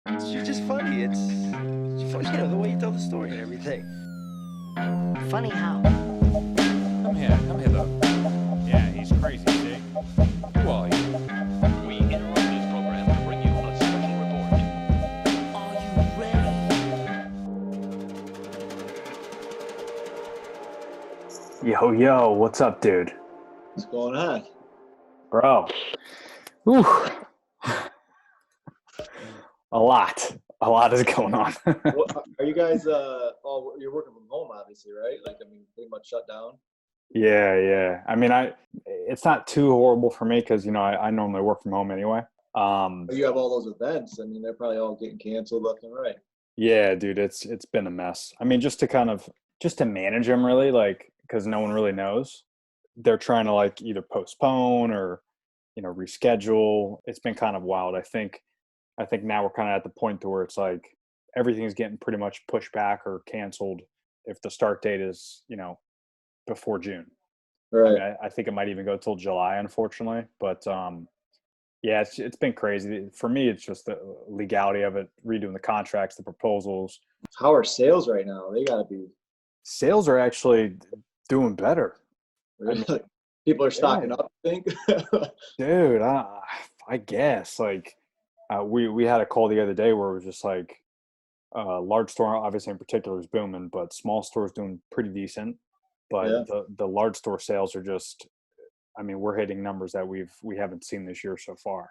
You're just funny. The way you tell the story and everything. Funny how? Come hither. Yeah, he's crazy, see? Who are you? We interrupt this program to bring you a special report. Are you ready? Yo, what's up, dude? What's going on? Bro. Whew. A lot is going on. Are you guys all you're working from home obviously, right? Like I mean pretty much shut down. Yeah. I mean, it's not too horrible for me because, I normally work from home anyway. But you have all those events. I mean, they're probably all getting canceled left and right. Yeah, dude, it's been a mess. I mean, just to manage them really, like, because no one really knows. They're trying to like either postpone or, reschedule. It's been kind of wild. I think now we're kind of at the point to where it's like everything's getting pretty much pushed back or canceled if the start date is, before June. I Right. mean, I think it might even go till July, unfortunately. But yeah, it's been crazy. For me, it's just the legality of it, redoing the contracts, the proposals. How are sales right now? They gotta be Sales are actually doing better. I mean, really people are yeah, stocking up, I think. dude, I guess like we had a call the other day where it was just like large store, obviously in particular, is booming, but small stores doing pretty decent. Yeah. But the large store sales are just, I mean, we're hitting numbers that we haven't seen this year so far,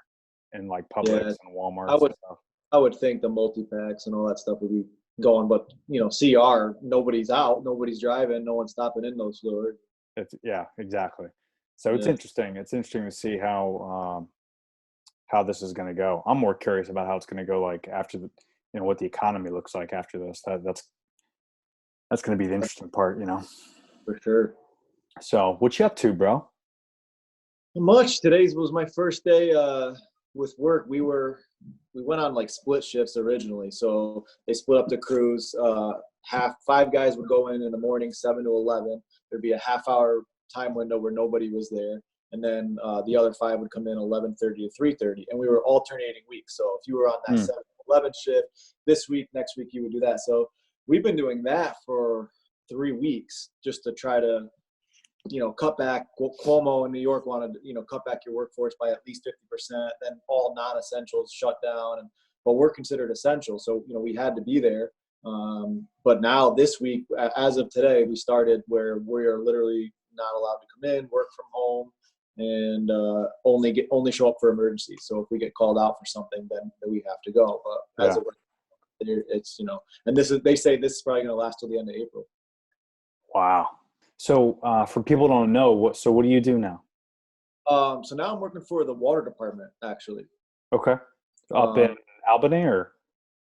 in like Publix Yeah. and I Walmart's and would stuff. I would think the multi-packs and all that stuff would be going, but CR, nobody's out, nobody's driving, no one's stopping in those stores. It's yeah, exactly. So it's Yeah. interesting. It's interesting to see how this is going to go. I'm more curious about how it's going to go like after the, what the economy looks like after this. That's going to be the interesting part. For sure. So what you up to, bro? Much. Today's was my first day with work. We went on like split shifts originally, so they split up the crews. Half five guys would go in the morning, 7 to 11. There'd be a half-hour time window where nobody was there, and then the other five would come in 11:30 to 3:30, and we were alternating weeks. So if you were on that Hmm. 7 to 11 shift this week, next week you would do that. So we've been doing that for 3 weeks just to try to cut back. Cuomo in New York wanted, cut back your workforce by at least 50%. Then all non-essentials shut down, but we're considered essential, so we had to be there. But now this week, as of today, we started where we are literally not allowed to come in, work from home, and only show up for emergencies. So if we get called out for something, then we have to go. But as Yeah. of it's and they say this is probably going to last till the end of April. Wow. So for people who don't know, what do you do now? So now I'm working for the water department, actually. Okay. Up in Um, Albany or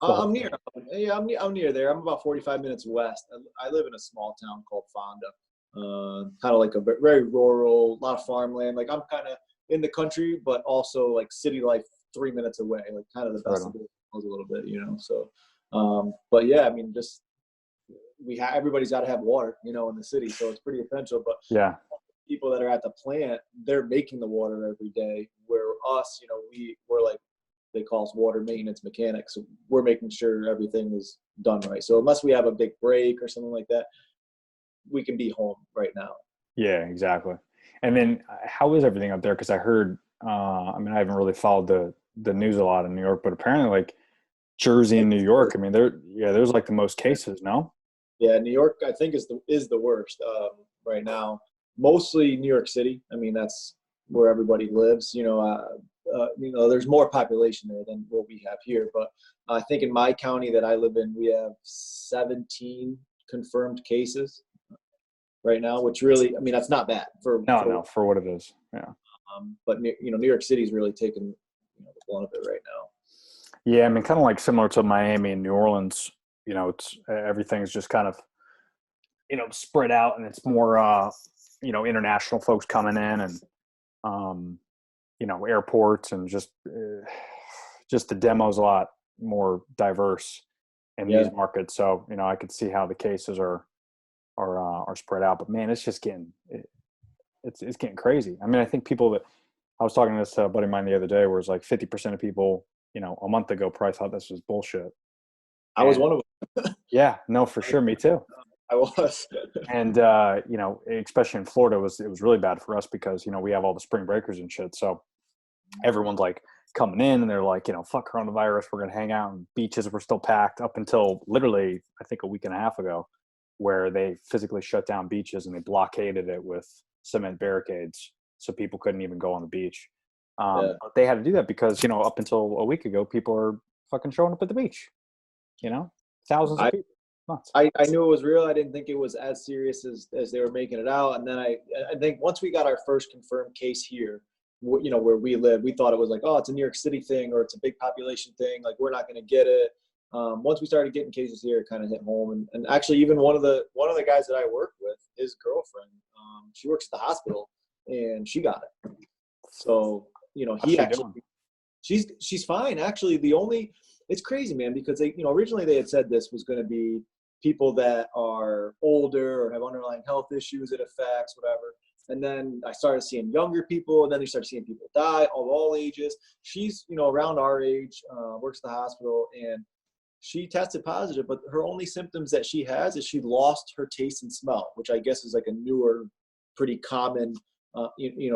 I'm near. Yeah, I'm near there. I'm about 45 minutes west. I live in a small town called Fonda. Kind of like a very rural, lot of farmland. Like I'm kind of in the country, but also like city life 3 minutes away. Like kind of the right best of on. both worlds a little bit. So, but yeah, I mean, just everybody's got to have water, in the city, so it's pretty essential. But Yeah. people that are at the plant, they're making the water every day. Where us, we're like they call us water maintenance mechanics. So we're making sure everything is done right. So unless we have a big break or something like that, we can be home right now. Yeah, exactly. And then how is everything up there? Because I heard, I mean, I haven't really followed the news a lot in New York, but apparently like Jersey and New York, I mean, there's like the most cases, no? Yeah, New York, I think is the worst right now. Mostly New York City. I mean, that's where everybody lives. There's more population there than what we have here. But I think in my county that I live in, we have 17 confirmed cases right now, which really, I mean, that's not bad No, for what it is. Yeah. but New York City's really taken the blunt of it right now. Yeah, I mean, kind of like similar to Miami and New Orleans, it's everything's just kind of, spread out and it's more, international folks coming in and, um, airports and just the demo's a lot more diverse in these Yeah, markets. So, I could see how the cases are spread out, but man, it's just it's getting crazy. I mean, I think people that I was talking to this buddy of mine the other day, where it's like 50% of people, a month ago probably thought this was bullshit. I was And- one of them. Yeah, no, for sure. Me too. I was. And, especially in Florida, it was really bad for us because, we have all the spring breakers and shit. So everyone's like coming in and they're like, fuck coronavirus. We're going to hang out, and beaches were still packed up until literally, I think a week and a half ago, where they physically shut down beaches and they blockaded it with cement barricades. So people couldn't even go on the beach. Yeah. But they had to do that because, up until a week ago, people are fucking showing up at the beach, thousands of people. Nuts. I knew it was real. I didn't think it was as serious as they were making it out. And then I think once we got our first confirmed case here, where we live, we thought it was like, oh, it's a New York City thing or it's a big population thing. Like, we're not going to get it. Once we started getting cases here, it kind of hit home. And actually, even one of the guys that I work with, his girlfriend, she works at the hospital, and she got it. So he actually, she's fine. Actually, it's crazy, man, because they, originally they had said this was going to be people that are older or have underlying health issues it affects, whatever. And then I started seeing younger people, and then they started seeing people die of all ages. She's, around our age, works at the hospital, and she tested positive, but her only symptoms that she has is she lost her taste and smell, which I guess is like a newer, pretty common,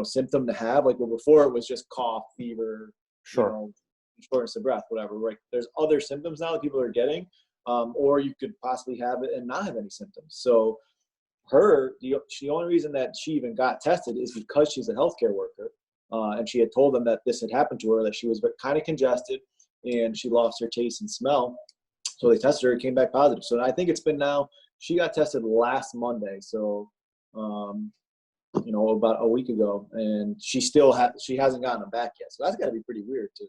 symptom to have. Like, before it was just cough, fever, Sure. Shortness of breath, whatever. Right? There's other symptoms now that people are getting, or you could possibly have it and not have any symptoms. So the only reason that she even got tested is because she's a healthcare worker, and she had told them that this had happened to her, that she was kind of congested and she lost her taste and smell. So they tested her, it came back positive. So I think it's been she got tested last Monday. So, about a week ago, and she hasn't gotten them back yet. So that's got to be pretty weird to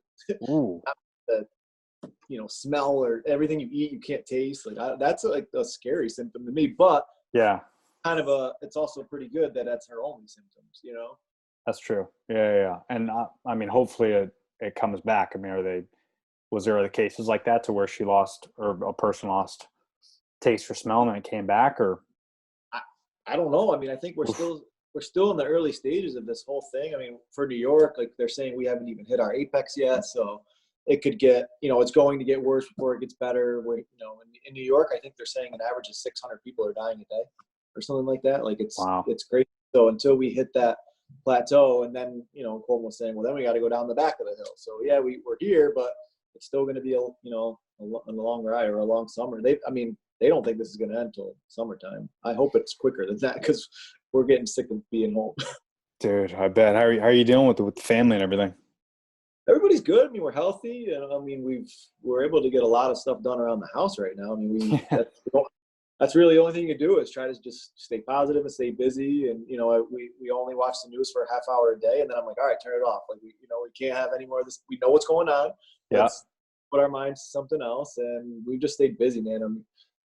smell, or everything you eat you can't taste. Like, that's like a scary symptom to me. But Yeah, it's also pretty good that that's her only symptoms. that's true. Yeah. And I mean, hopefully it comes back. I mean, was there other cases like that to where she lost, or a person lost taste or smell and it came back, or? I don't know. I mean, I think we're still in the early stages of this whole thing. I mean, for New York, like, they're saying we haven't even hit our apex yet. So it could get, it's going to get worse before it gets better. In New York, I think they're saying an average of 600 people are dying a day or something like that. Like, it's crazy. So until we hit that plateau, and then, Cuomo was saying, well, then we got to go down the back of the hill. So yeah, we're here, but it's still going to be a long ride, or a long summer. They don't think this is going to end until summertime. I hope it's quicker than that, because we're getting sick of being home. Dude, I bet. How are you dealing with the family and everything? Everybody's good. I mean, we're healthy, and we're able to get a lot of stuff done around the house right now. I mean, that's really the only thing you can do, is try to just stay positive and stay busy. And we only watch the news for a half hour a day, and then I'm like, all right, turn it off. Like, we can't have any more of this. We know what's going on. Yeah. Let's put our minds to something else, and we've just stayed busy, man.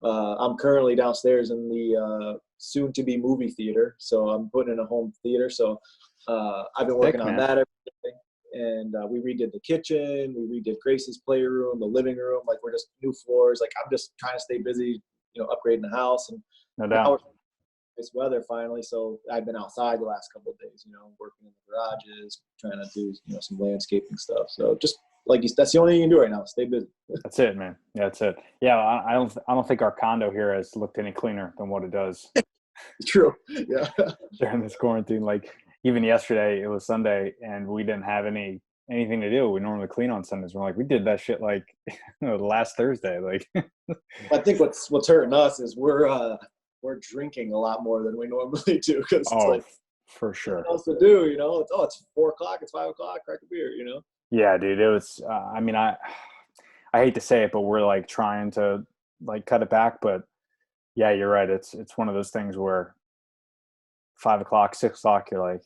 I'm currently downstairs in the soon-to-be movie theater, so I'm putting in a home theater. So I've been working on that every day. And we redid the kitchen, we redid Grace's playroom, the living room. Like, we're just new floors. Like, I'm just trying to stay busy, upgrading the house. And No doubt. This weather finally, so I've been outside the last couple of days, working in the garages, trying to do some landscaping stuff. So just that's the only thing you can do right now. Stay busy. That's it, man. Yeah, that's it. Yeah, I don't think our condo here has looked any cleaner than what it does. True. Yeah. During this quarantine. Like, even yesterday, it was Sunday, and we didn't have anything to do. We normally clean on Sundays. We're like, we did that shit like last Thursday. Like, I think what's hurting us is we're drinking a lot more than we normally do, because it's like, for sure. What else to do? It's 4 o'clock, it's 5 o'clock, crack a beer. Yeah, dude. It was. I mean, I hate to say it, but we're like trying to like cut it back. But yeah, you're right. It's one of those things where 5 o'clock, 6 o'clock, you're like,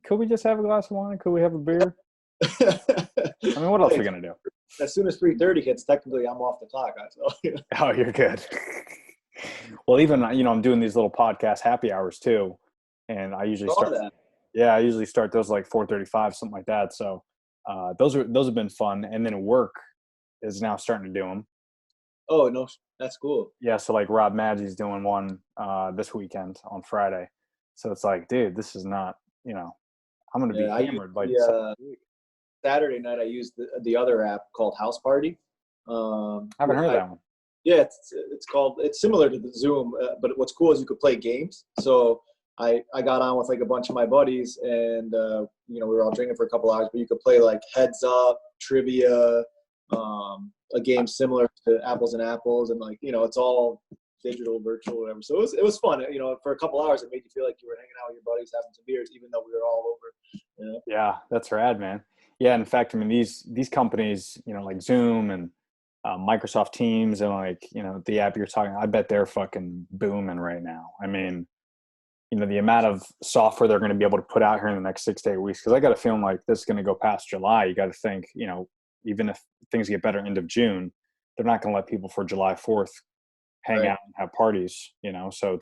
could we just have a glass of wine? Could we have a beer? I mean, what else are we gonna do? As soon as 3:30 hits, technically I'm off the clock. Oh, you're good. Well, even I'm doing these little podcast happy hours too, and I usually start. Yeah, I usually start those like 4:35, something like that. So those have been fun. And then work is now starting to do them. Oh no, that's cool. Yeah, so like Rob Maggie's doing one this weekend on Friday. So it's like, dude, this is not, I'm going to be hammered like Saturday night I used the other app called House Party. I haven't heard of that one. Yeah, it's similar to the Zoom, but what's cool is you could play games. So I got on with like a bunch of my buddies, and we were all drinking for a couple hours. But you could play like Heads Up, trivia, a game similar to Apples and Apples, and like it's all digital, virtual, whatever. So it was fun. For a couple hours, it made you feel like you were hanging out with your buddies, having some beers, even though we were all over. Yeah, that's rad, man. Yeah, in fact, I mean these companies, like Zoom and Microsoft Teams and the app you're talking, I bet they're fucking booming right now. I mean, the amount of software they're going to be able to put out here in the next 6 to 8 weeks, because I got a feeling like this is going to go past July. You got to think, even if things get better end of June, they're not going to let people for July 4th hang out and have parties, so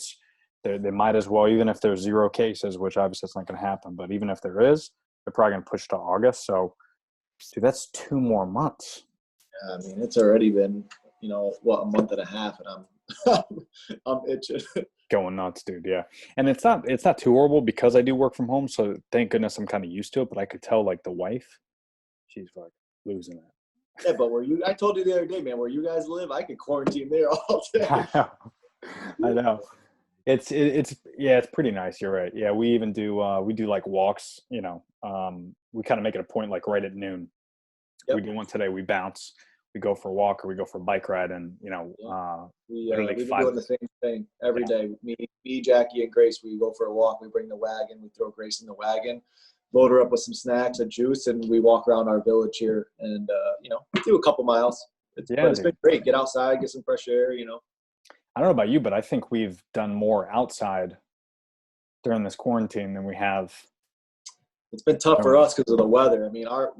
they might as well, even if there's 0 cases, which obviously it's not going to happen, but even if there is, they're probably going to push to August. So dude, that's 2 more months. Yeah, I mean, it's already been, a month and a half, and I'm itching. Going nuts, dude. Yeah. And it's not too horrible because I do work from home. So thank goodness I'm kind of used to it, but I could tell like the wife, she's like losing it. Yeah, but I told you the other day, man, where you guys live, I could quarantine there all day. I know. It's pretty nice. You're right. Yeah. We even do like walks, we kind of make it a point, like right at noon. Yep. We do one today. We bounce, we go for a walk or we go for a bike ride. And, we've been doing the same thing every day. Me, Jackie, and Grace, we go for a walk. We bring the wagon. We throw Grace in the wagon, load her up with some snacks, a juice, and we walk around our village here and, do a couple miles. It's been great. Get outside, get some fresh air, I don't know about you, but I think we've done more outside during this quarantine than we have. It's been tough for us because of the weather. I mean, our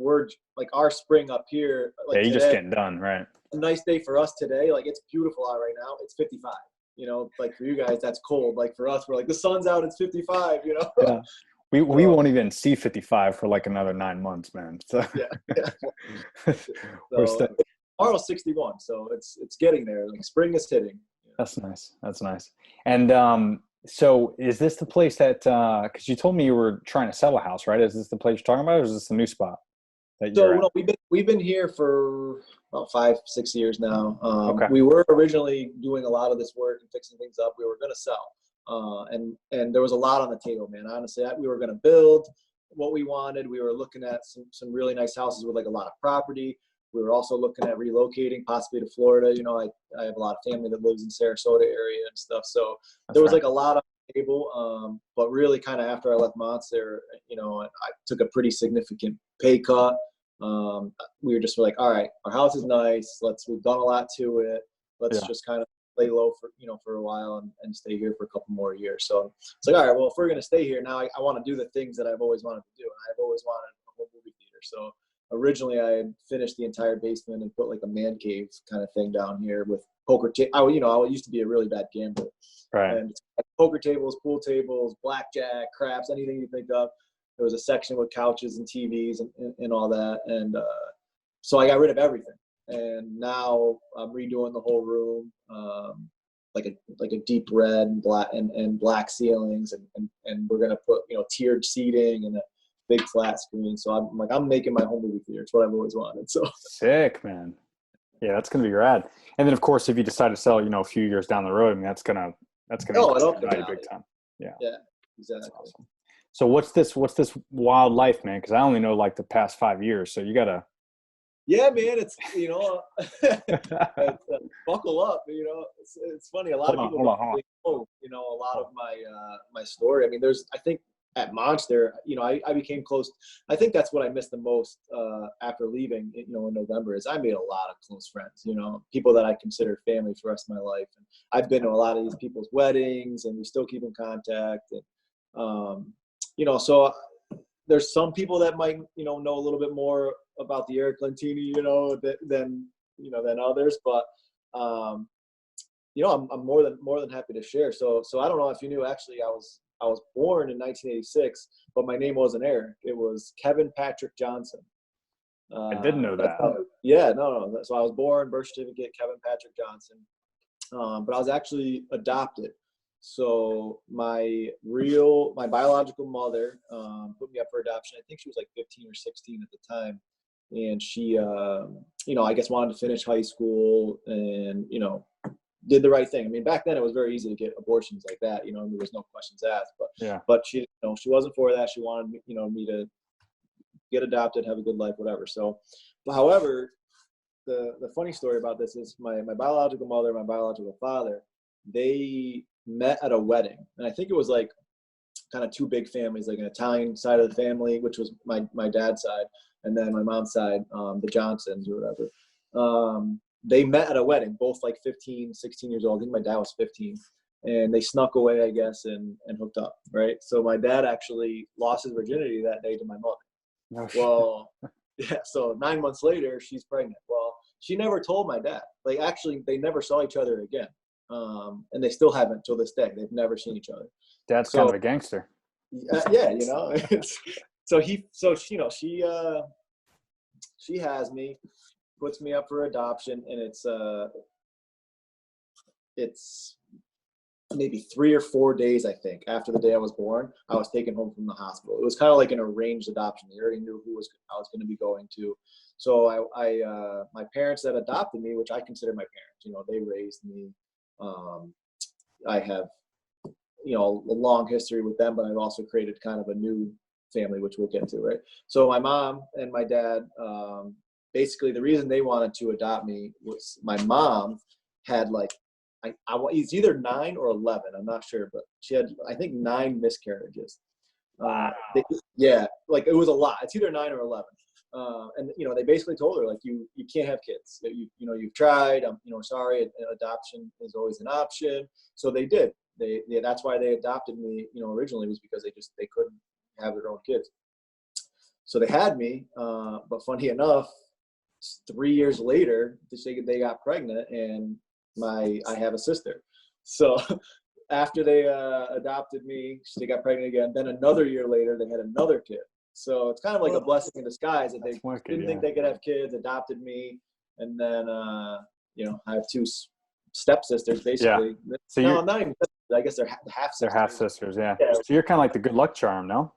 spring up here. Like you're just getting done, right? A nice day for us today. Like it's beautiful out right now. It's 55. Like for you guys, that's cold. Like for us, we're like the sun's out. It's 55. Yeah. We won't even see 55 for like another 9 months, man. So yeah. Tomorrow's 61, so it's getting there. Like spring is hitting. That's nice. And so is this the place that because you told me you were trying to sell a house, right? Is this the place you're talking about, or is this the new spot that you're at? No, we've been here for about 5-6 years now. Okay. We were originally doing a lot of this work and fixing things up. We were going to sell, and there was a lot on the table, man. Honestly, we were going to build what we wanted. We were looking at some really nice houses with like a lot of property. We were also looking at relocating possibly to Florida. I have a lot of family that lives in Sarasota area and stuff. So there was like a lot on the table. But really kind of after I left Monster, I took a pretty significant pay cut. We were just like, all right, our house is nice. We've done a lot to it. Let's just kind of lay low for a while and stay here for a couple more years. So it's like, all right, well, if we're going to stay here now, I want to do the things that I've always wanted to do. And I've always wanted a home movie theater. So originally I had finished the entire basement and put like a man cave kind of thing down here with poker table. I used to be a really bad gambler. Right. And poker tables, pool tables, blackjack, craps, anything you think of. There was a section with couches and TVs and all that. And so I got rid of everything. And now I'm redoing the whole room, like a deep red and black ceilings, and we're gonna put tiered seating and a big flat screen. So I'm making my home movie theater. It's what I've always wanted. So sick, man. Yeah, that's gonna be rad. And then of course, if you decide to sell, a few years down the road, I mean, that's gonna value big time. Yeah, exactly. That's awesome. So what's this wild life, man? Because I only know like the past 5 years. So you gotta. Yeah, man, it's buckle up. It's funny. A lot of people don't really know, a lot of my story. I mean, I think at Monster, I became close. I think that's what I missed the most after leaving. In November is I made a lot of close friends. People that I consider family for the rest of my life. And I've been to a lot of these people's weddings, and we still keep in contact. And so there's some people that might know a little bit more about the Eric Lentini, than others, but I'm more than happy to share. So I don't know if you knew, actually, I was born in 1986, but my name wasn't Eric. It was Kevin Patrick Johnson. I didn't know that. Yeah, no. So I was born, birth certificate, Kevin Patrick Johnson, but I was actually adopted. So my biological mother put me up for adoption. I think she was like 15 or 16 at the time. And she, I guess wanted to finish high school and, did the right thing. I mean, back then it was very easy to get abortions like that, and there was no questions asked, but she, she wasn't for that. She wanted me, me to get adopted, have a good life, whatever. So, but however, the funny story about this is my biological mother, my biological father, they met at a wedding. And I think it was like kind of two big families, like an Italian side of the family, which was my dad's side, and then my mom's side, the Johnsons or whatever. They met at a wedding, both like 15, 16 years old. I think my dad was 15. And they snuck away, I guess, and hooked up, right? So my dad actually lost his virginity that day to my mother. No shit. Well, yeah, so 9 months later, she's pregnant. Well, she never told my dad. Like, actually, they never saw each other again. And they still haven't till this day. They've never seen each other. Dad's kind of a gangster. Yeah, so she has me, puts me up for adoption, and it's maybe 3 or 4 days, I think, after the day I was born, I was taken home from the hospital. It was kind of like an arranged adoption. They already knew who I was going to be going to. So my parents that adopted me, which I consider my parents, they raised me. I have, a long history with them, but I've also created kind of a new family, which we'll get to, right? So my mom and my dad, basically the reason they wanted to adopt me was my mom had like, it's either 9 or 11. I'm not sure, but she had, I think, 9 miscarriages. Wow. Like it was a lot. It's either 9 or 11. And they basically told her like, you can't have kids. You've tried. Sorry. Adoption is always an option. So they did. That's why they adopted me. Originally was because they couldn't have their own kids. So they had me. But funny enough, 3 years later, they got pregnant, and I have a sister. So after they adopted me, they got pregnant again. Then another year later, they had another kid. So it's kind of like a blessing in disguise that they didn't think they could have kids, adopted me, and then I have 2 stepsisters basically. Yeah. So no, not even. I guess they're half sisters. They're half sisters, yeah. So you're kind of like the good luck charm, no?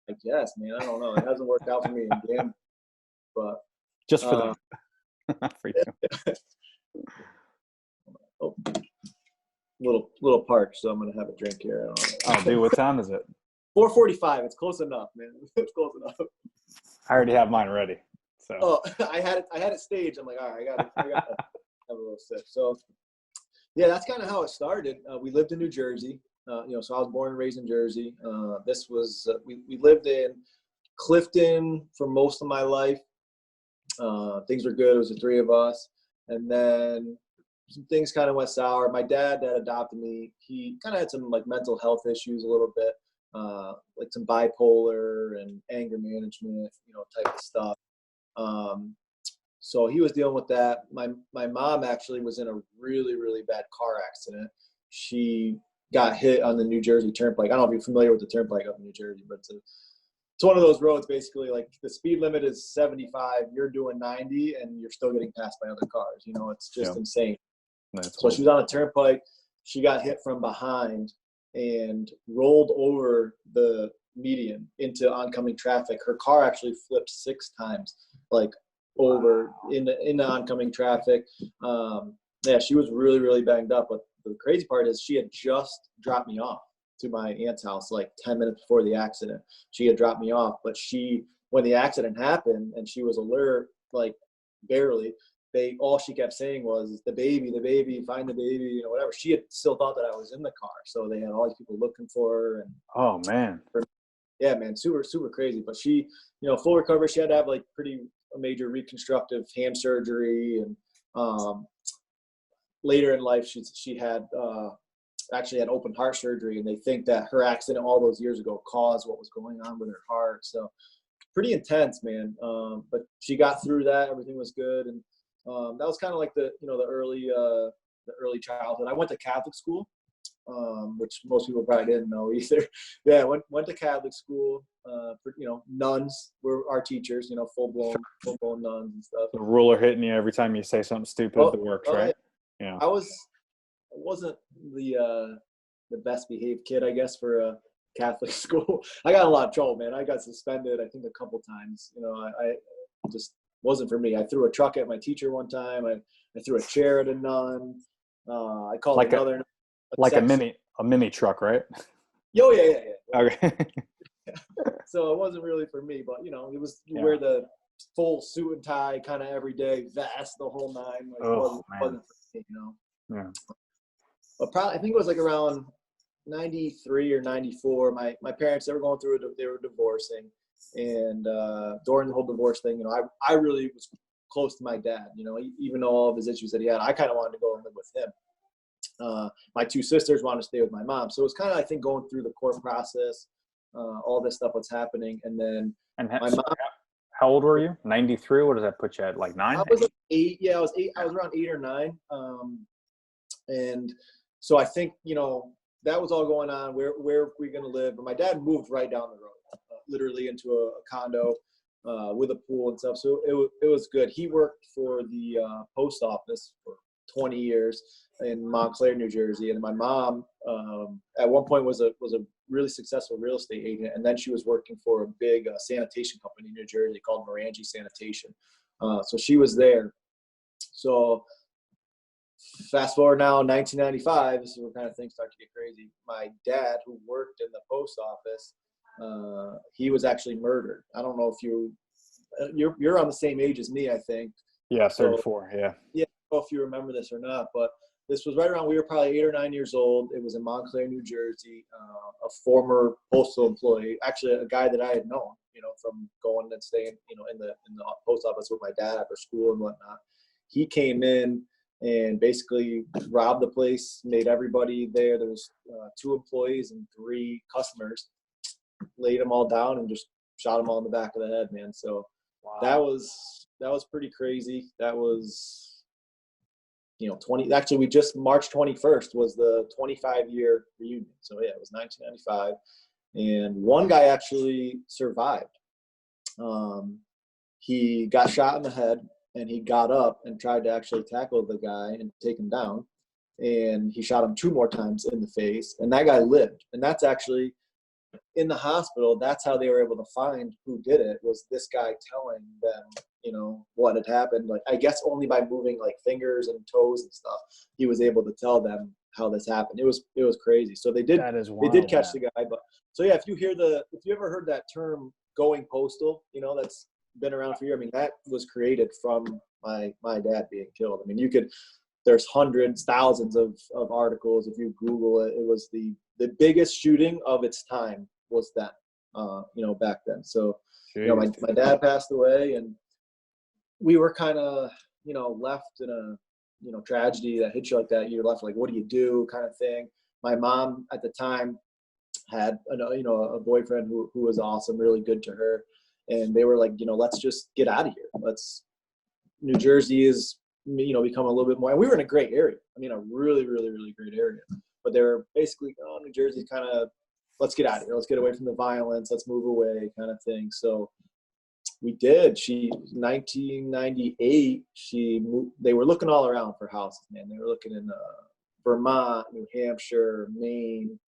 I guess, man. I don't know. It hasn't worked out for me in game, but just for them, not for you. Oh, little parched, so I'm gonna have a drink here. Oh, dude, what time is it? 4:45. It's close enough, man. It's close enough. I already have mine ready. So. Oh, I had it staged. I'm like, all right, I gotta have a little sip. So, yeah, that's kind of how it started. We lived in New Jersey. So I was born and raised in Jersey. This was we lived in Clifton for most of my life. Things were good. It was the 3 of us, and then some things kind of went sour. My dad that adopted me, he kind of had some like mental health issues a little bit, like some bipolar and anger management, type of stuff. So he was dealing with that. My mom actually was in a really, really bad car accident. She got hit on the New Jersey Turnpike. I don't know if you're familiar with the Turnpike up in New Jersey, but it's one of those roads basically like the speed limit is 75, you're doing 90, and you're still getting passed by other cars. It's just insane. So she was on a turnpike. She got hit from behind and rolled over the median into oncoming traffic. Her car actually flipped 6 times, like over in the oncoming traffic. She was really, really banged up. But the crazy part is she had just dropped me off to my aunt's house like 10 minutes before the accident. She had dropped me off, but when the accident happened and she was alert, like barely, all she kept saying was the baby, find the baby, whatever. She had still thought that I was in the car. So they had all these people looking for her. And oh man. Yeah, man, super, super crazy. But she, full recovery. She had to have like pretty major reconstructive hand surgery. And later in life, she had actually had open heart surgery. And they think that her accident all those years ago caused what was going on with her heart. So pretty intense, man. But she got through that. Everything was good. And that was kind of like the early childhood. I went to Catholic school, which most people probably didn't know either. Yeah, went to Catholic school. Nuns were our teachers. Full blown nuns and stuff. The ruler hitting you every time you say something stupid that works, right? Yeah. I wasn't the the best behaved kid, I guess, for a Catholic school. I got in a lot of trouble, man. I got suspended, I think, a couple times. You know, I just wasn't for me. I threw a truck at my teacher one time. I threw a chair at a nun. I called Like another like a mini truck, right? Oh yeah. Okay. So it wasn't really for me, but you know, it was you Yeah. wear the full suit and tie kind of every day, vest, the whole nine. Like, Oh, wasn't man. for me, you know. Yeah. But probably I think it was like around 93 or 94. My parents, they were going through it. They were divorcing, and during the whole divorce thing, you know, I really was close to my dad. You know, even though all of his issues that he had, I kind of wanted to go and live with him. My two sisters wanted to stay with my mom, so it was kind of, I think, going through the court process, all this stuff, what's happening, and then my mom. How old were you? 93. What does that put you at? Like 9? I was like 8. Yeah, I was 8. I was around 8 or 9. And so I think, you know, that was all going on. Where are we going to live? But my dad moved right down the road, literally into a condo with a pool and stuff. So it was good. He worked for the post office for 20 years in Montclair, New Jersey. And my mom, at one point, was a really successful real estate agent, and then she was working for a big sanitation company in New Jersey called Morangi Sanitation. So she was there. So fast forward now, 1995. This is where kind of things start to get crazy. My dad, who worked in the post office, he was actually murdered. I don't know if you're on the same age as me, I think. Yeah, 34. So, yeah. Yeah, I don't know if you remember this or not, but this was right around, we were probably 8 or 9 years old. It was in Montclair, New Jersey. A former postal employee, actually a guy that I had known, you know, from going and staying, you know, in the post office with my dad after school and whatnot. He came in and basically robbed the place, made everybody there. There was 2 employees and 3 customers, laid them all down and just shot them all in the back of the head, man. So wow. That was pretty crazy. That was, you know, actually March 21st was the 25-year reunion. So yeah, it was 1995. And one guy actually survived. He got shot in the head, and he got up and tried to actually tackle the guy and take him down. And he shot him 2 more times in the face, and that guy lived. And that's actually in the hospital. That's how they were able to find who did it, was this guy telling them, you know, what had happened. Like, I guess only by moving like fingers and toes and stuff, he was able to tell them how this happened. It was crazy. So they did catch the guy. But so yeah, if you ever heard that term going postal, you know, that's been around for years. I mean, that was created from my dad being killed. I mean, there's hundreds, thousands of articles. If you Google it, it was the biggest shooting of its time was then, you know, back then. So, you know, my dad passed away, and we were kind of, you know, left in a, you know, tragedy that hits you like that. You're left like, what do you do, kind of thing. My mom at the time had, you know, a boyfriend who was awesome, really good to her. And they were like, you know, let's just get out of here. New Jersey is, you know, become a little bit more, and we were in a great area. I mean, a really, really, really great area. But they were basically, oh, New Jersey kind of, let's get out of here. Let's get away from the violence. Let's move away, kind of thing. So we did. 1998, she moved. They were looking all around for houses, man. They were looking in Vermont, New Hampshire, Maine.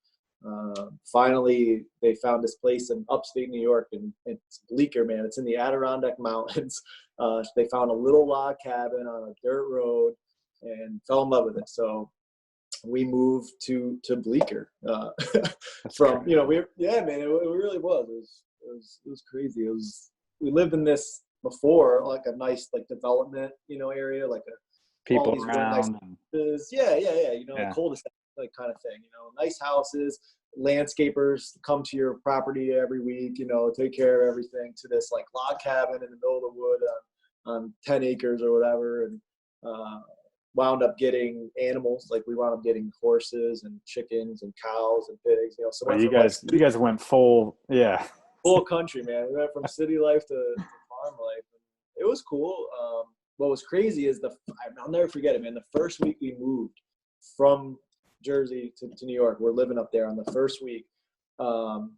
Finally, they found this place in upstate New York, and it's Bleecker, man. It's in the Adirondack Mountains. They found a little log cabin on a dirt road and fell in love with it. So we moved to Bleecker. From, you know, man, it really was. It was crazy. We lived in this before, like a nice like development, you know, area, like people around. Really nice, yeah. You know, cul-de-sac, like kind of thing. You know, nice houses. Landscapers come to your property every week, you know, take care of everything, to this like log cabin in the middle of the wood on 10 acres or whatever. And wound up getting animals. Like, we wound up getting horses and chickens and cows and pigs, you know. So you guys went full country, man. We went from city life to farm life. It was cool. What was crazy is I'll never forget it, man. The first week we moved from Jersey to New York, we're living up there. On the first week, on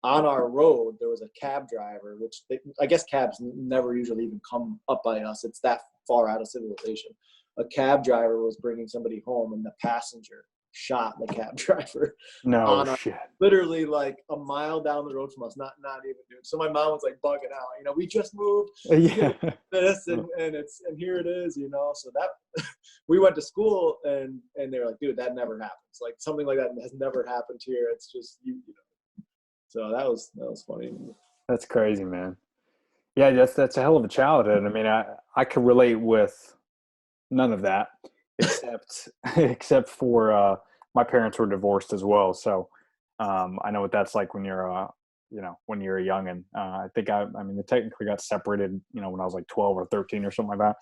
our road, there was a cab driver, which I guess cabs never usually even come up by us. It's that far out of civilization. A cab driver was bringing somebody home, and the passenger shot the cab driver No on a, shit. literally like a mile down the road from us, not even doing. So my mom was like bugging out. You know, we just moved. Yeah. This and here it is. You know, so that we went to school and they were like, dude, that never happens. Like something like that has never happened here. It's just you know. So that was funny. That's crazy, man. Yeah, that's a hell of a childhood. I mean, I can relate with none of that, except for my parents were divorced as well. So I know what that's like when you're when you're a youngin. I think I mean they technically got separated, when I was like 12 or 13 or something like that,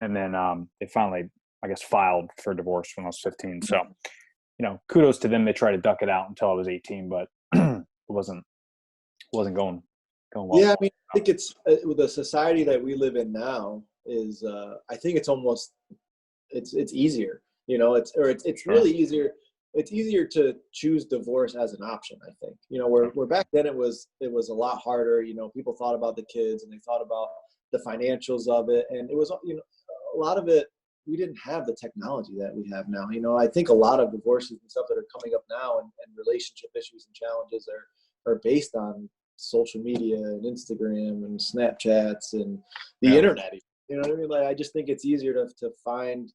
and then they finally, I guess, filed for divorce when I was 15. So kudos to them. They tried to duck it out until I was 18, but it wasn't going well. Yeah, I mean, I think it's with the society that we live in now is I think it's almost it's easier, it's Sure. really easier. It's easier to choose divorce as an option. I think, where back then it was a lot harder. People thought about the kids and they thought about the financials of it, and it was a lot of it. We didn't have the technology that we have now. I think a lot of divorces and stuff that are coming up now and relationship issues and challenges are based on social media and Instagram and Snapchats and the internet. You know what I mean? Like, I just think it's easier to find,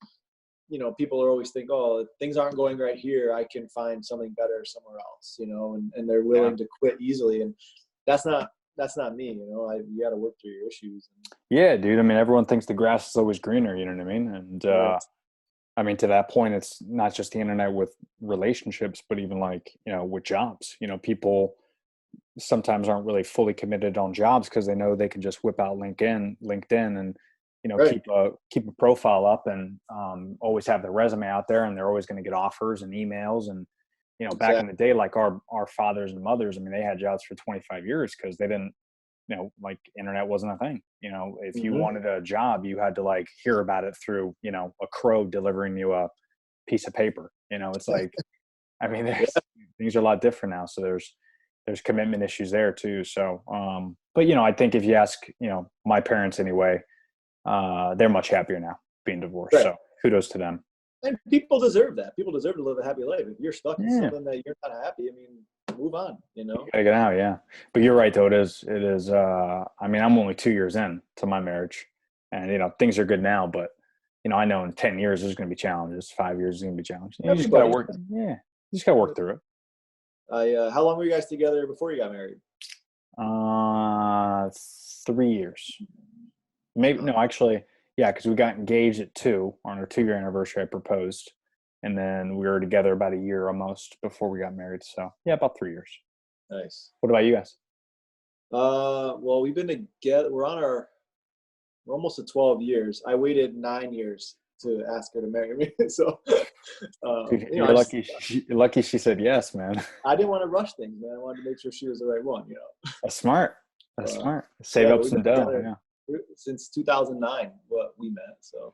people are always think, oh, things aren't going right here, I can find something better somewhere else, and they're willing to quit easily. And that's not me, you got to work through your issues. Yeah, dude. I mean, everyone thinks the grass is always greener, you know what I mean? And I mean, to that point, it's not just the internet with relationships, but even like, with jobs, people sometimes aren't really fully committed on jobs because they know they can just whip out LinkedIn and Right. keep a profile up and always have their resume out there, and they're always going to get offers and emails. And back in the day, like our fathers and mothers, I mean, they had jobs for 25 years because they didn't, like internet wasn't a thing. If you wanted a job, you had to like hear about it through a crow delivering you a piece of paper. It's like, I mean, things are a lot different now, so there's commitment issues there too. So, but I think if you ask, my parents anyway, they're much happier now being divorced. Right. So kudos to them. And people deserve that. People deserve to live a happy life. If you're stuck in something that you're not happy, I mean, move on, You gotta get out. Yeah. But you're right though. It is, I mean, I'm only 2 years in to my marriage and, things are good now, but I know in 10 years, there's going to be challenges. 5 years is going to be challenges. You just gotta work. Yeah. You just gotta work through it. How long were you guys together before you got married? 3 years. Maybe no, actually, yeah, because we got engaged at 2 on our 2-year anniversary. I proposed, and then we were together about a year almost before we got married. So yeah, about 3 years. Nice. What about you guys? Well, we've been together. We're almost at 12 years. I waited 9 years to ask her to marry me. So, Dude, you're lucky. You're lucky she said yes, man. I didn't want to rush things, man. I wanted to make sure she was the right one. That's smart. That's smart. Save up some dough. Yeah. Since 2009, what we met. So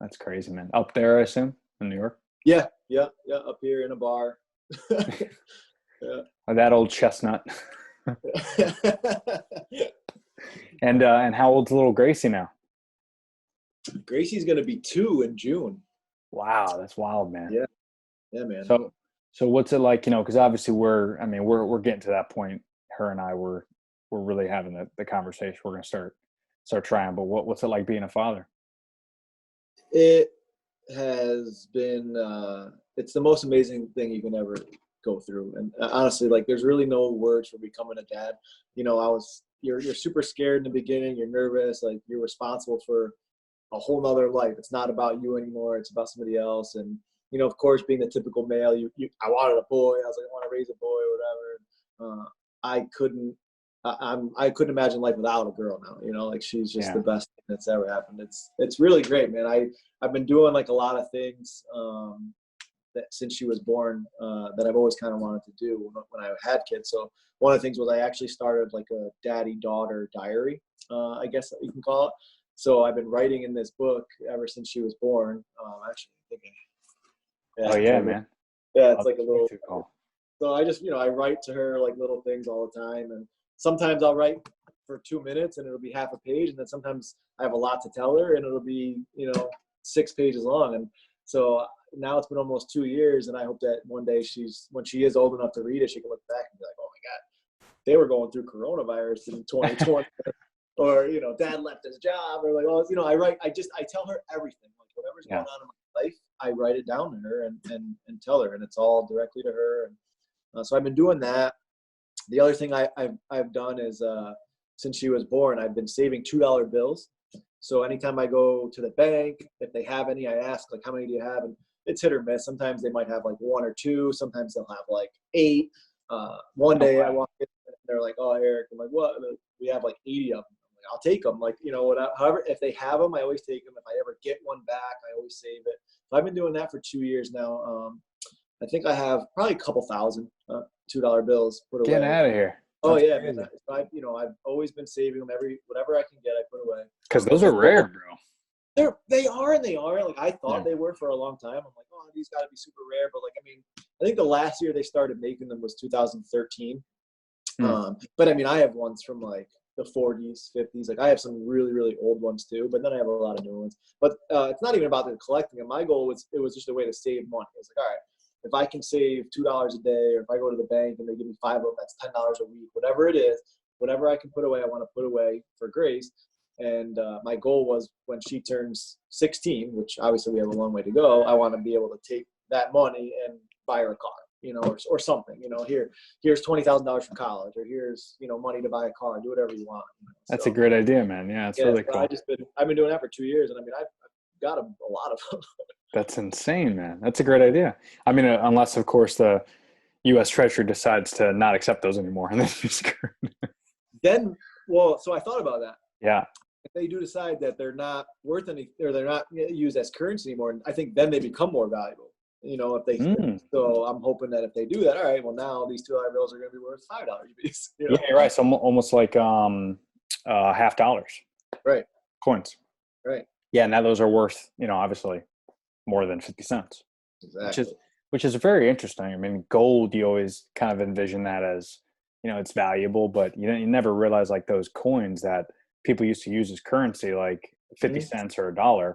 that's crazy, man. Up there, I assume, in New York. Yeah. Up here in a bar. Yeah. That old chestnut. And how old's little Gracie now? Gracie's gonna be 2 in June. Wow, that's wild, man. Yeah, man. So what's it like? Because obviously we're getting to that point. Her and I we're really having the conversation. We're gonna start trying. But what's it like being a father? It has been. It's the most amazing thing you can ever go through. And honestly, like, there's really no words for becoming a dad. You're super scared in the beginning. You're nervous. Like, you're responsible for a whole nother life. It's not about you anymore. It's about somebody else. And, of course, being the typical male, I wanted a boy. I was like, I want to raise a boy or whatever. I couldn't imagine life without a girl now, like, she's just the best thing that's ever happened. It's really great, man. I've been doing like a lot of things, that since she was born, that I've always kind of wanted to do when I had kids. So one of the things was I actually started like a daddy-daughter diary, I guess that you can call it. So I've been writing in this book ever since she was born. Actually, thinking. Yeah, oh yeah, man. Yeah, it's like a little. Cool. So I just, I write to her like little things all the time, and sometimes I'll write for 2 minutes and it'll be half a page, and then sometimes I have a lot to tell her and it'll be 6 pages long. And so now it's been almost 2 years, and I hope that one day when she is old enough to read it, she can look back and be like, oh my God, they were going through coronavirus in 2020. Or, dad left his job, or like, I tell her everything, like whatever's going on in my life, I write it down to her and tell her, and it's all directly to her. And so I've been doing that. The other thing I've done is, since she was born, I've been saving $2 bills. So anytime I go to the bank, if they have any, I ask, like, how many do you have? And it's hit or miss. Sometimes they might have like 1 or 2. Sometimes they'll have like 8. One day I walk in, and they're like, oh, Eric. I'm like, what? We have like 80 of them. I'll take them. Like, however, if they have them, I always take them. If I ever get one back, I always save it. So I've been doing that for 2 years now. I think I have probably a couple thousand $2 bills put away. Get out of here. Oh yeah, man. I've always been saving them. Whatever I can get, I put away. Because those are rare, bro. They are and they are. Like, I thought they were for a long time. I'm like, oh, these got to be super rare. But like, I mean, I think the last year they started making them was 2013. But I mean, I have ones from like the 40s, 50s. Like, I have some really, really old ones too, but then I have a lot of new ones. But it's not even about the collecting them. My goal was just a way to save money. It's like, all right, if I can save $2 a day, or if I go to the bank and they give me 5 of them, that's $10 a week. Whatever it is, whatever I can put away, I want to put away for Grace. And my goal was, when she turns 16, which obviously we have a long way to go, I want to be able to take that money and buy her a car. Or something, here's $20,000 for college, or here's, money to buy a car, do whatever you want. That's a great idea, man. Yeah, it's really cool. I've been doing that for 2 years, and I mean, I've got a lot of them. That's insane, man. That's a great idea. I mean, unless of course the U.S. Treasury decides to not accept those anymore, and then you're screwed. So I thought about that. Yeah. If they do decide that they're not worth any, or they're not used as currency anymore, I think then they become more valuable. If they, so I'm hoping that if they do that, all right, well, now these $2 bills are going to be worth $5 a piece. Yeah, you're right. So almost like half dollars. Right. Coins. Right. Yeah, now those are worth, obviously more than 50 cents. Exactly. Which is very interesting. I mean, gold, you always kind of envision that as, it's valuable, but you never realize, like, those coins that people used to use as currency, like 50 cents or $1.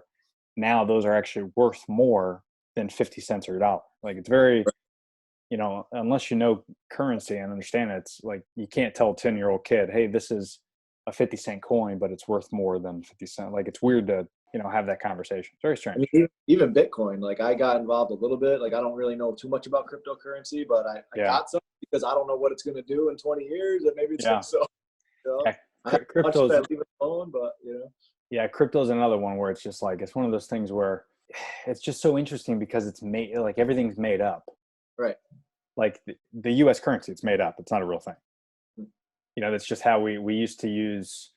Now those are actually worth more than 50 cents or $1. Like, it's very, unless you know currency and understand it, it's like, you can't tell a 10-year-old kid, hey, this is a 50-cent coin, but it's worth more than 50 cents. Like, it's weird to, have that conversation. It's very strange. I mean, even Bitcoin, like, I got involved a little bit. Like, I don't really know too much about cryptocurrency, but I got some, because I don't know what it's going to do in 20 years, and maybe it's so. Yeah. I have much of that, leave it alone, but Yeah, crypto is another one where it's just like, it's one of those things where it's just so interesting because it's made, like, everything's made up. Right. Like the U.S. currency, it's made up. It's not a real thing. That's just how we used to use,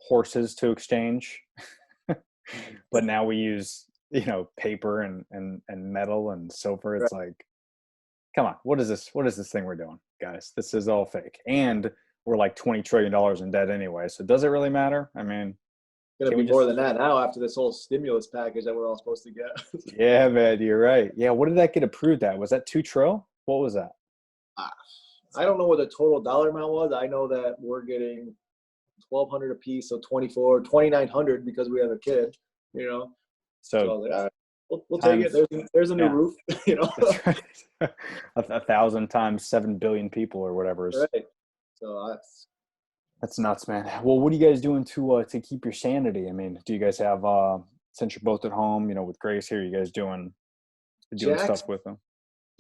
horses to exchange. But now we use, paper and metal and silver. It's like, come on, what is this thing we're doing, guys? This is all fake. And we're like $20 trillion in debt anyway. So does it really matter? I mean, it's going to be more than that now after this whole stimulus package that we're all supposed to get. Yeah, man, you're right. Yeah, what did that get approved at? Was that $2 trillion? What was that? I don't know what the total dollar amount was. I know that we're getting $1,200 a piece, so $2,900 because we have a kid, So I was like, all right, we'll take it. There's a new roof, That's right. 1,000 times 7 billion people or whatever. Right. So that's nuts, man. Well, what are you guys doing to keep your sanity? I mean, do you guys have, since you're both at home, with Grace here, you guys doing stuff with them?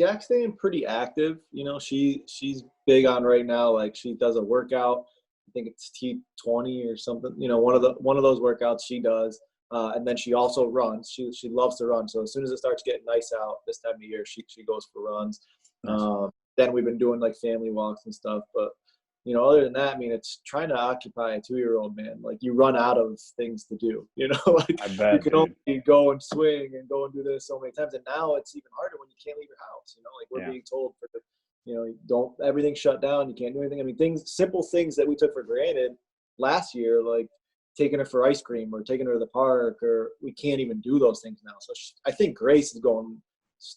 Jack's staying pretty active. She's big on right now. Like, she does a workout. I think it's T20 or something. One of those workouts she does. And then she also runs. She loves to run. So as soon as it starts getting nice out this time of year, she goes for runs. Nice. Then we've been doing like family walks and stuff. But other than that, I mean, it's trying to occupy a 2-year-old, man. Like, you run out of things to do. Like, I bet, you can only go and swing and go and do this so many times. And now it's even harder when you can't leave your house. Like, we're being told don't, everything's shut down. You can't do anything. I mean, simple things that we took for granted last year, like taking her for ice cream or taking her to the park, or we can't even do those things now. So I think Grace is going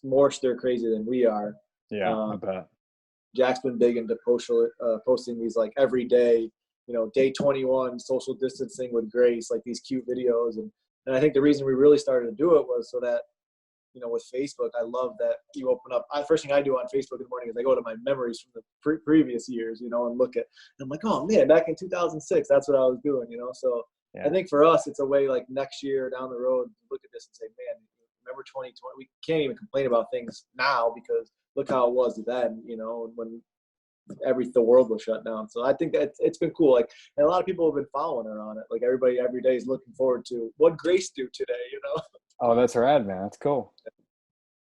more stir crazy than we are. Yeah, I bet. Jack's been big into posting these, like, every day, day 21 social distancing with Grace, like these cute videos. And I think the reason we really started to do it was so that with Facebook, I love that you open up. First thing I do on Facebook in the morning is I go to my memories from the previous years, and look at. And I'm like, oh man, back in 2006, that's what I was doing, So Yeah. I think for us, it's a way like next year down the road, look at this and say, man, remember 2020? We can't even complain about things now because look how it was then, when the world was shut down. So I think that it's been cool. Like, and a lot of people have been following her on it. Like everybody every day is looking forward to what Grace do today, Oh, that's rad, man. That's cool.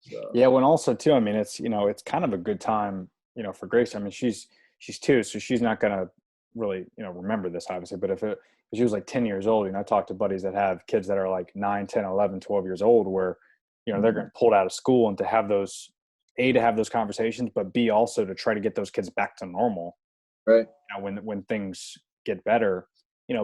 So. Yeah. When also too, I mean, it's, it's kind of a good time, for Grace. I mean, she's 2, so she's not going to really, remember this obviously, but if she was like 10 years old, I talk to buddies that have kids that are like 9, 10, 11, 12 years old where, they're getting pulled out of school, and to have those, to have those conversations, but B, also to try to get those kids back to normal. Right. When things get better,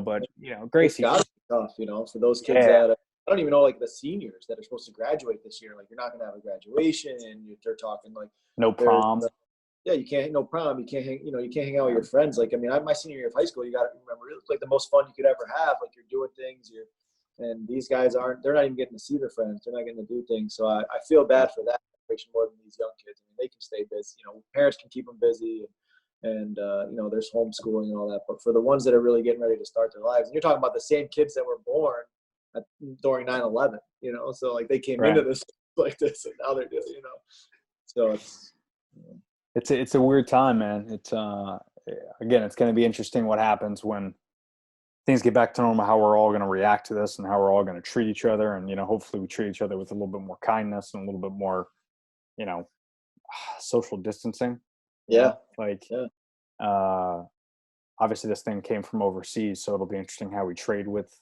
but Gracie, it's gotta be tough, for those kids that I don't even know, like the seniors that are supposed to graduate this year. Like you're not gonna have a graduation, and they're talking like no prom. Yeah, you can't no prom. You can't hang. You can't hang out with your friends. Like I mean, my senior year of high school, you got to remember it was like the most fun you could ever have. Like you're doing things. And these guys they're not even getting to see their friends. They're not getting to do things. So I feel bad for that generation more than these young kids. I mean, they can stay busy. Parents can keep them busy, and there's homeschooling and all that. But for the ones that are really getting ready to start their lives, and you're talking about the same kids that were born during 9/11. So like they came into this like this, and now they're doing. So it's a weird time, man. It's again, it's going to be interesting what happens when things get back to normal, how we're all going to react to this and how we're all going to treat each other. And, hopefully we treat each other with a little bit more kindness and a little bit more, social distancing. Yeah. Obviously this thing came from overseas, so it'll be interesting how we trade with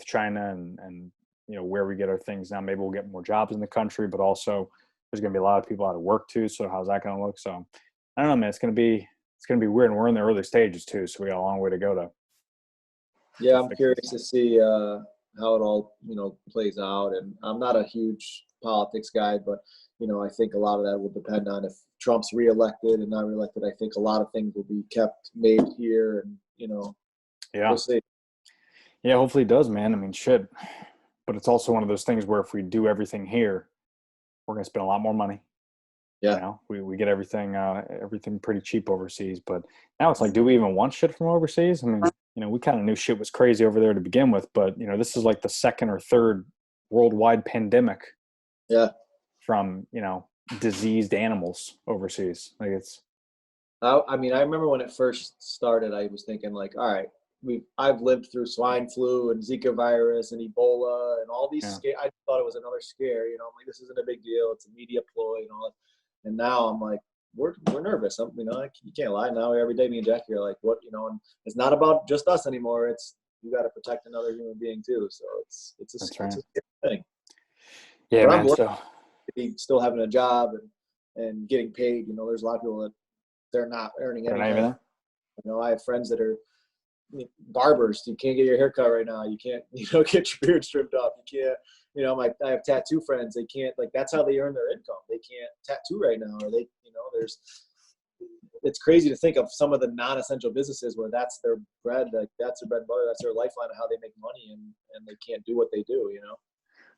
China and, where we get our things now. Maybe we'll get more jobs in the country, but also there's going to be a lot of people out of work too. So how's that going to look? So I don't know, man, it's going to be weird. And we're in the early stages too. So we got a long way to go to. Yeah, I'm curious to see how it all, plays out. And I'm not a huge politics guy, but, I think a lot of that will depend on if Trump's reelected and not reelected. I think a lot of things will be kept made here and, yeah. We'll see. Yeah, hopefully it does, man. I mean, shit. But it's also one of those things where if we do everything here, we're going to spend a lot more money. Yeah. We get everything pretty cheap overseas. But now it's like, do we even want shit from overseas? I mean, we kind of knew shit was crazy over there to begin with, but this is like the second or third worldwide pandemic. Yeah. From, diseased animals overseas. Like it's. I mean, I remember when it first started, I was thinking like, all right, I've lived through swine flu and Zika virus and Ebola and all these I thought it was another scare, I'm like, this isn't a big deal. It's a media ploy and all that. And now I'm like, we're nervous. You can't lie. Now every day me and Jackie are like, what, and it's not about just us anymore. It's you got to protect another human being too. So it's a scary thing. Yeah, but man. I'm be still having a job and getting paid. There's a lot of people that they're not earning anything. I have friends that are barbers. You can't get your hair cut right now. You can't, get your beard trimmed up. You can't, I have tattoo friends. They can't, like, that's how they earn their income. They can't tattoo right now, or they, it's crazy to think of some of the non-essential businesses where that's their bread, like that's their bread and butter, that's their lifeline of how they make money, and they can't do what they do.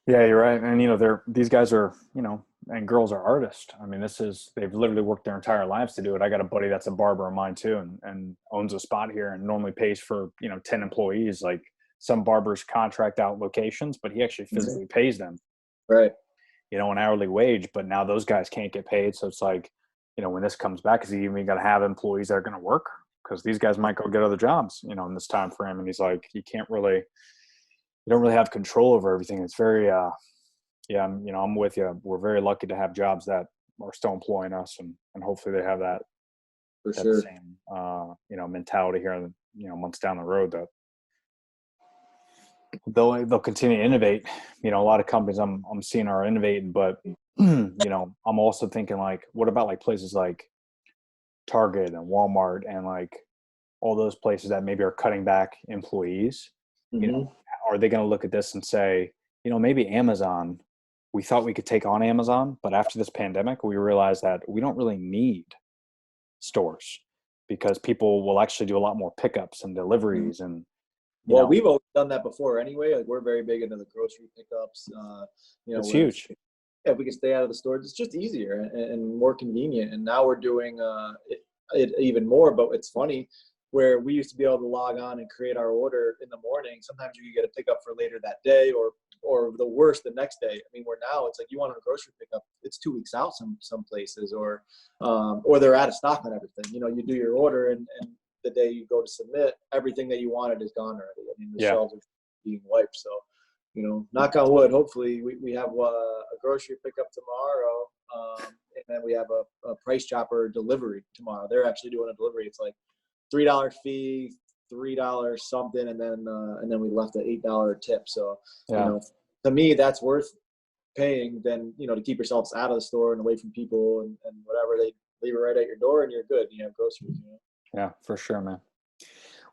Yeah, you're right. And, these guys are, and girls are artists. I mean, they've literally worked their entire lives to do it. I got a buddy that's a barber of mine too, and owns a spot here and normally pays for, 10 employees. Like some barbers contract out locations, but he actually physically pays them. Right. An hourly wage, but now those guys can't get paid. So it's like, when this comes back, is he even going to have employees that are going to work? Because these guys might go get other jobs, in this time frame. And he's like, you don't really have control over everything. It's very, I'm with you. We're very lucky to have jobs that are still employing us, and hopefully they have that, for sure, same, mentality here, months down the road that they'll continue to innovate. A lot of companies I'm seeing are innovating, but I'm also thinking like, what about like places like Target and Walmart and like all those places that maybe are cutting back employees? Are they going to look at this and say, maybe Amazon, we thought we could take on Amazon, but after this pandemic, we realized that we don't really need stores because people will actually do a lot more pickups and deliveries. And we've always done that before anyway. Like we're very big into the grocery pickups. It's huge. if we could stay out of the stores, it's just easier and more convenient. And now we're doing it even more. But it's funny, where we used to be able to log on and create our order in the morning. Sometimes you could get a pickup for later that day, or the worst, the next day. I mean, where now it's like you want a grocery pickup, it's 2 weeks out some places, or they're out of stock on everything. You know, you do your order, and the day you go to submit, everything that you wanted is gone already. I mean, the shelves are being wiped. So, you know, knock on wood, hopefully we have a grocery pickup tomorrow, and then we have a Price Chopper delivery tomorrow. They're actually doing a delivery. It's like $3 fee, $3 something, and then we left an $8 tip. So, you know, to me, that's worth paying than, you know, to keep yourselves out of the store and away from people and whatever. They leave it right at your door and you're good. You have groceries. You know? Yeah, for sure, man.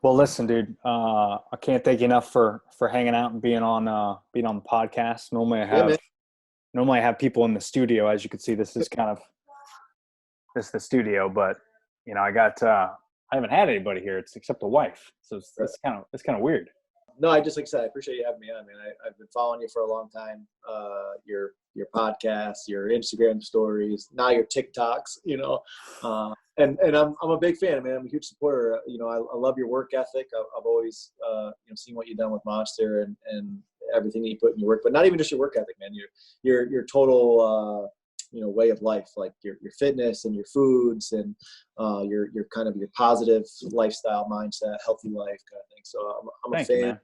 Well, listen, dude, I can't thank you enough for hanging out and being on the podcast. Normally I have people in the studio. As you can see, this is the studio, but you know, I haven't had anybody here except a wife. So it's kind of weird. No, like I said, I appreciate you having me on, man. I've been following you for a long time. Your podcasts, your Instagram stories, now your TikToks, you know, and I'm a big fan, man. I'm a huge supporter. You know, I love your work ethic. I've always, you know, seen what you've done with Monster and everything that you put in your work, but not even just your work ethic, man. Your total, you know, way of life, like your fitness and your foods and your kind of your positive lifestyle mindset, healthy life kind of thing. So I'm a fan. You, man.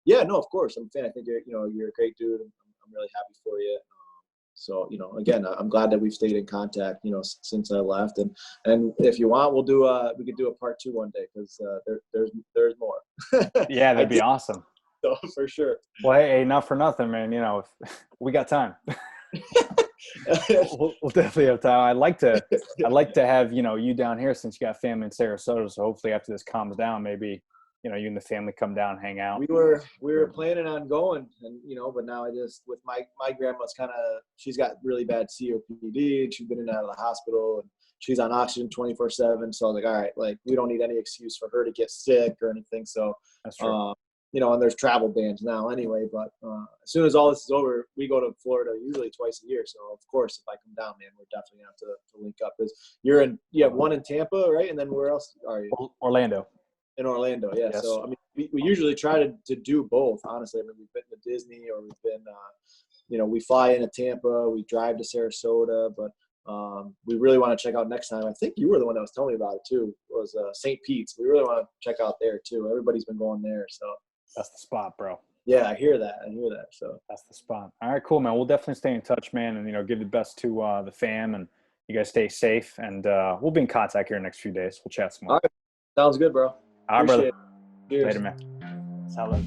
Yeah, no, of course I'm a fan. I think you're a great dude. I'm really happy for you. So, you know, again, I'm glad that we've stayed in contact, you know, since I left. And if you want, we could do a part 2 one day, because there's more. Yeah, that'd be awesome. So, for sure. Well, hey, not for nothing, man. You know, we got time. we'll definitely have time. I'd like to have, you know, you down here, since you got family in Sarasota. So hopefully after this calms down, maybe, you know, you and the family come down and hang out. We were planning on going, and you know, but now with my grandma's she's got really bad COPD, and she's been in and out of the hospital, and she's on oxygen 24/7. So I was like, all right, like we don't need any excuse for her to get sick or anything. So that's true. You know, and there's travel bans now anyway, but as soon as all this is over, we go to Florida usually twice a year. So of course, if I come down, man, we're definitely gonna have to link up. Because you have one in Tampa, right? And then where else are you? Orlando. In Orlando, yeah. Yes. So I mean, we usually try to do both. Honestly, I mean, we've been to Disney, or we've been, you know, we fly into Tampa, we drive to Sarasota, but we really want to check out next time. I think you were the one that was telling me about it too. Was St. Pete's. We really want to check out there too. Everybody's been going there, so that's the spot, bro. Yeah, I hear that. So that's the spot. All right, cool, man. We'll definitely stay in touch, man, and you know, give the best to the fam, and you guys stay safe, and we'll be in contact here in the next few days. We'll chat some more. All right, sounds good, bro. All right, brother. Cheers. Later, man. Salud.